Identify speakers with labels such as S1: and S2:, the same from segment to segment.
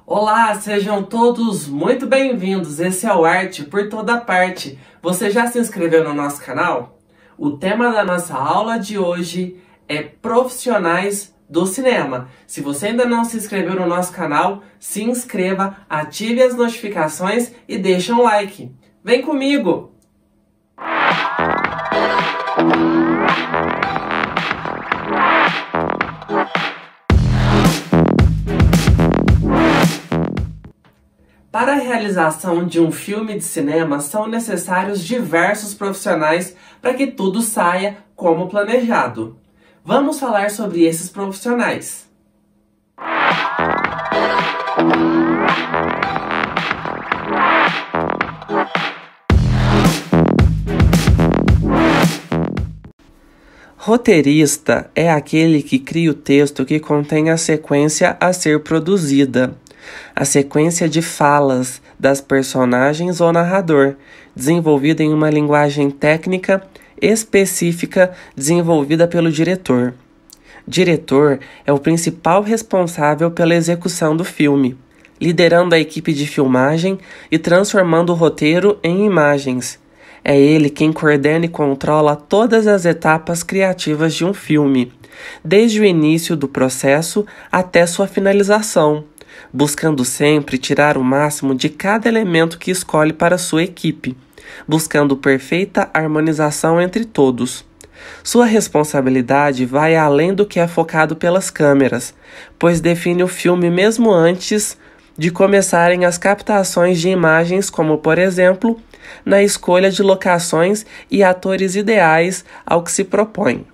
S1: Olá, sejam todos muito bem-vindos. Esse é o Arte por Toda Parte. Você já se inscreveu no nosso canal? O tema da nossa aula de hoje é profissionais do cinema. Se você ainda não se inscreveu no nosso canal, se inscreva, ative as notificações e deixe um like. Vem comigo! Para a realização de um filme de cinema, são necessários diversos profissionais para que tudo saia como planejado. Vamos falar sobre esses profissionais. Roteirista é aquele que cria o texto que contém a sequência a ser produzida. A sequência de falas das personagens ou narrador, desenvolvida em uma linguagem técnica específica desenvolvida pelo diretor. Diretor é o principal responsável pela execução do filme, liderando a equipe de filmagem e transformando o roteiro em imagens. É ele quem coordena e controla todas as etapas criativas de um filme, desde o início do processo até sua finalização, buscando sempre tirar o máximo de cada elemento que escolhe para sua equipe, buscando perfeita harmonização entre todos. Sua responsabilidade vai além do que é focado pelas câmeras, pois define o filme mesmo antes de começarem as captações de imagens, como, por exemplo, na escolha de locações e atores ideais ao que se propõe.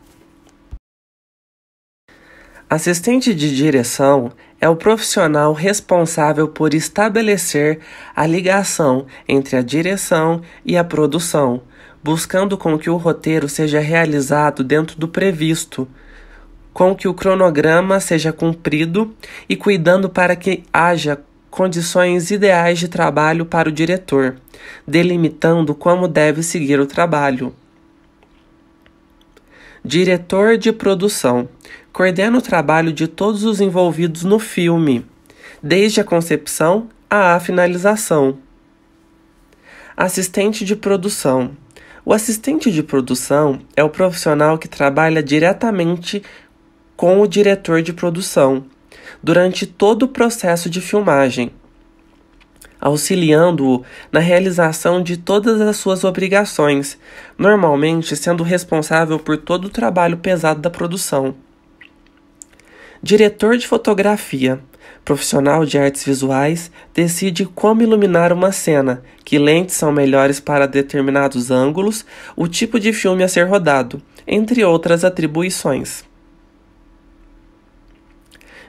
S1: Assistente de direção é o profissional responsável por estabelecer a ligação entre a direção e a produção, buscando com que o roteiro seja realizado dentro do previsto, com que o cronograma seja cumprido e cuidando para que haja condições ideais de trabalho para o diretor, delimitando como deve seguir o trabalho. Diretor de produção coordena o trabalho de todos os envolvidos no filme, desde a concepção à finalização. Assistente de produção. O assistente de produção é o profissional que trabalha diretamente com o diretor de produção durante todo o processo de filmagem, auxiliando-o na realização de todas as suas obrigações, normalmente sendo responsável por todo o trabalho pesado da produção. Diretor de fotografia, profissional de artes visuais, decide como iluminar uma cena, que lentes são melhores para determinados ângulos, o tipo de filme a ser rodado, entre outras atribuições.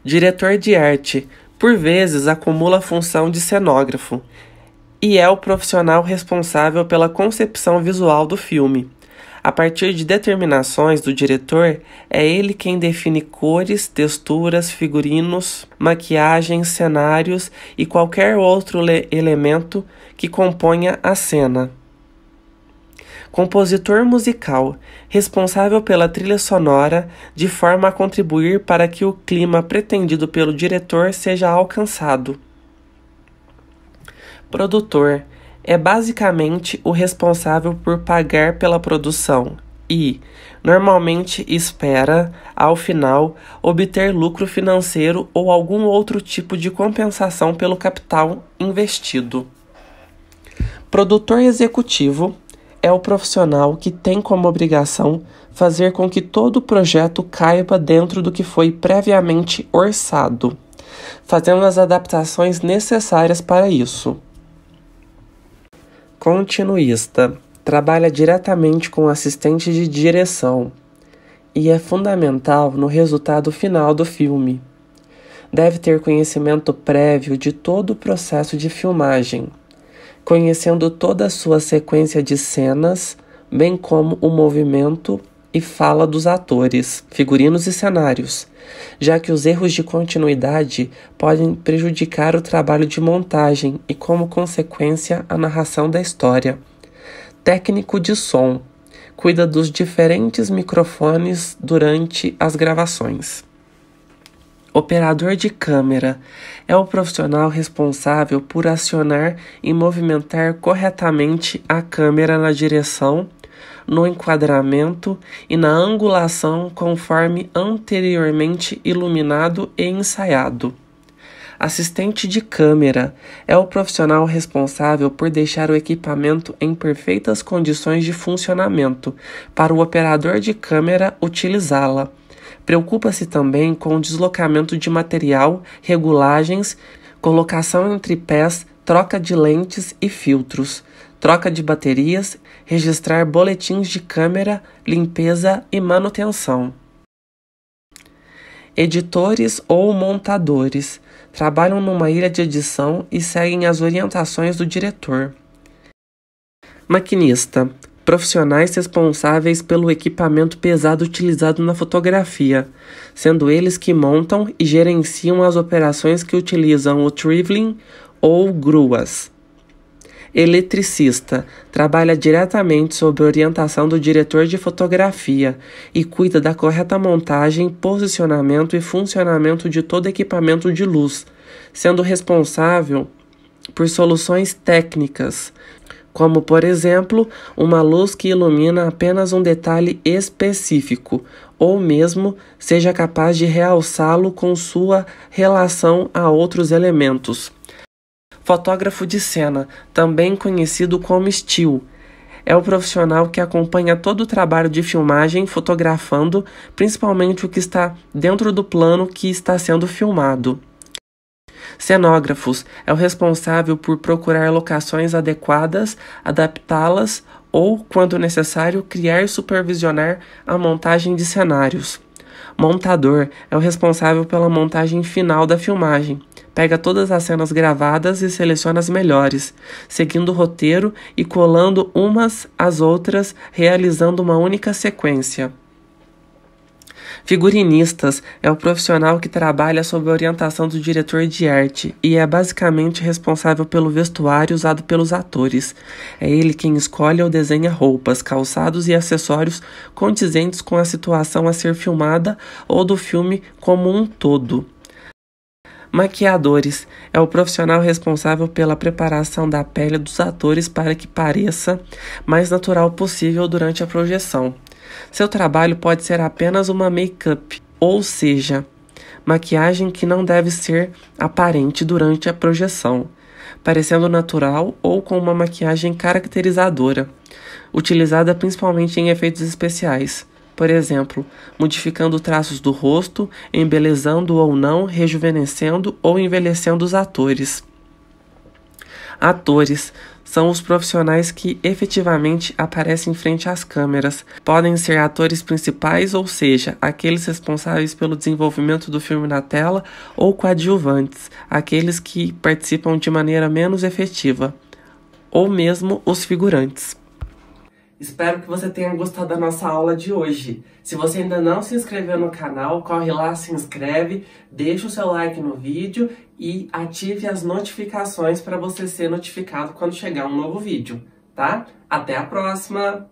S1: Diretor de arte, por vezes acumula a função de cenógrafo e é o profissional responsável pela concepção visual do filme. A partir de determinações do diretor, é ele quem define cores, texturas, figurinos, maquiagens, cenários e qualquer outro elemento que componha a cena. Compositor musical, responsável pela trilha sonora, de forma a contribuir para que o clima pretendido pelo diretor seja alcançado. Produtor, é basicamente o responsável por pagar pela produção e, normalmente, espera, ao final, obter lucro financeiro ou algum outro tipo de compensação pelo capital investido. Produtor executivo é o profissional que tem como obrigação fazer com que todo o projeto caiba dentro do que foi previamente orçado, fazendo as adaptações necessárias para isso. Continuista trabalha diretamente com o assistente de direção e é fundamental no resultado final do filme. Deve ter conhecimento prévio de todo o processo de filmagem, conhecendo toda a sua sequência de cenas, bem como o movimento e fala dos atores, figurinos e cenários, já que os erros de continuidade podem prejudicar o trabalho de montagem e, como consequência, a narração da história. Técnico de som, cuida dos diferentes microfones durante as gravações. Operador de câmera é o profissional responsável por acionar e movimentar corretamente a câmera na direção, no enquadramento e na angulação conforme anteriormente iluminado e ensaiado. Assistente de câmera é o profissional responsável por deixar o equipamento em perfeitas condições de funcionamento para o operador de câmera utilizá-la. Preocupa-se também com o deslocamento de material, regulagens, colocação em tripés, troca de lentes e filtros, troca de baterias, registrar boletins de câmera, limpeza e manutenção. Editores ou montadores trabalham numa ilha de edição e seguem as orientações do diretor. Maquinista. Profissionais responsáveis pelo equipamento pesado utilizado na fotografia, sendo eles que montam e gerenciam as operações que utilizam o triveling ou gruas. Eletricista. Trabalha diretamente sob orientação do diretor de fotografia e cuida da correta montagem, posicionamento e funcionamento de todo equipamento de luz, sendo responsável por soluções técnicas, como, por exemplo, uma luz que ilumina apenas um detalhe específico, ou mesmo seja capaz de realçá-lo com sua relação a outros elementos. Fotógrafo de cena, também conhecido como still, é o profissional que acompanha todo o trabalho de filmagem fotografando, principalmente o que está dentro do plano que está sendo filmado. Cenógrafos é o responsável por procurar locações adequadas, adaptá-las ou, quando necessário, criar e supervisionar a montagem de cenários. Montador é o responsável pela montagem final da filmagem. Pega todas as cenas gravadas e seleciona as melhores, seguindo o roteiro e colando umas às outras, realizando uma única sequência. Figurinistas é o profissional que trabalha sob a orientação do diretor de arte e é basicamente responsável pelo vestuário usado pelos atores. É ele quem escolhe ou desenha roupas, calçados e acessórios condizentes com a situação a ser filmada ou do filme como um todo. Maquiadores é o profissional responsável pela preparação da pele dos atores para que pareça mais natural possível durante a projeção. Seu trabalho pode ser apenas uma make-up, ou seja, maquiagem que não deve ser aparente durante a projeção, parecendo natural ou com uma maquiagem caracterizadora, utilizada principalmente em efeitos especiais. Por exemplo, modificando traços do rosto, embelezando ou não, rejuvenescendo ou envelhecendo os atores. Atores são os profissionais que efetivamente aparecem em frente às câmeras. Podem ser atores principais, ou seja, aqueles responsáveis pelo desenvolvimento do filme na tela, ou coadjuvantes, aqueles que participam de maneira menos efetiva, ou mesmo os figurantes. Espero que você tenha gostado da nossa aula de hoje. Se você ainda não se inscreveu no canal, corre lá, se inscreve, deixa o seu like no vídeo e ative as notificações para você ser notificado quando chegar um novo vídeo, tá? Até a próxima!